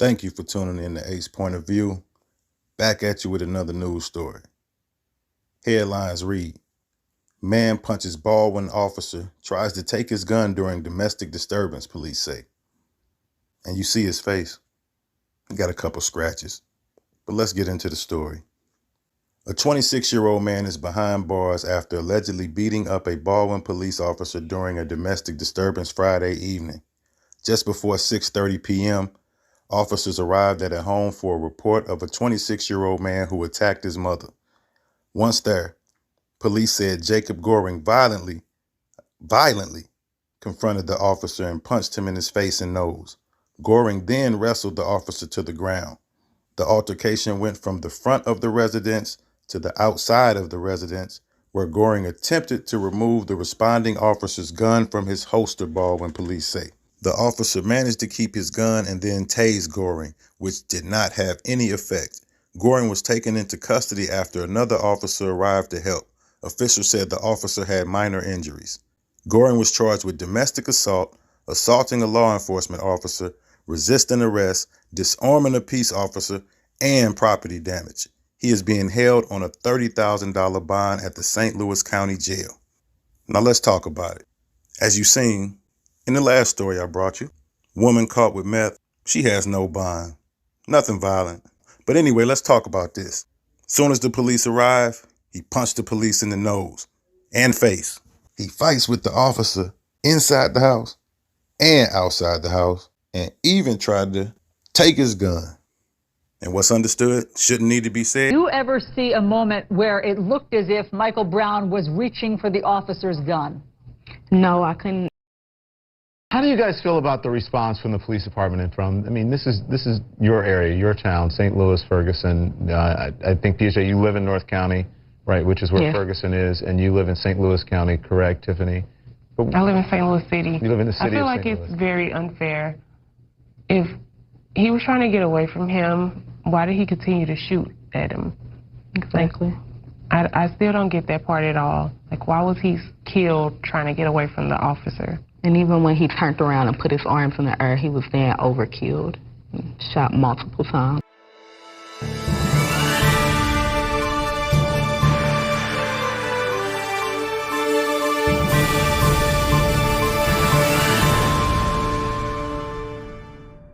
Thank you for tuning in to Ace Point of View. Back at you with another news story. Headlines read, man punches Ballwin officer, tries to take his gun during domestic disturbance, police say. And you see his face. He got a couple scratches. But let's get into the story. A 26-year-old man is behind bars after allegedly beating up a Ballwin police officer during a domestic disturbance Friday evening. Just before 6:30 p.m., officers arrived at a home for a report of a 26-year-old man who attacked his mother. Once there, police said Jacob Goring violently confronted the officer and punched him in his face and nose. Goring then wrestled the officer to the ground. The altercation went from the front of the residence to the outside of the residence, where Goring attempted to remove the responding officer's gun from his holster, Ballwin police say. The officer managed to keep his gun and then tased Goring, which did not have any effect. Goring was taken into custody after another officer arrived to help. Officials said the officer had minor injuries. Goring was charged with domestic assault, assaulting a law enforcement officer, resisting arrest, disarming a peace officer, and property damage. He is being held on a $30,000 bond at the St. Louis County Jail. Now let's talk about it. As you've seen in the last story I brought you, woman caught with meth, she has no bond, nothing violent. But anyway, let's talk about this. Soon as the police arrive, he punched the police in the nose and face. He fights with the officer inside the house and outside the house, and even tried to take his gun. And what's understood shouldn't need to be said. Do you ever see a moment where it looked as if Michael Brown was reaching for the officer's gun? No, I couldn't. How do you guys feel about the response from the police department and from, I mean, this is your area, your town, St. Louis, Ferguson. I think, PJ, you live in North County, right, which is where Ferguson is, and you live in St. Louis County, correct, Tiffany? I live in St. Louis City. You live in the city I feel like it's very unfair. If he was trying to get away from him, why did he continue to shoot at him? Exactly. I still don't get that part at all. Like, why was he killed trying to get away from the officer? And even when he turned around and put his arms in the air, he was then overkilled and shot multiple times.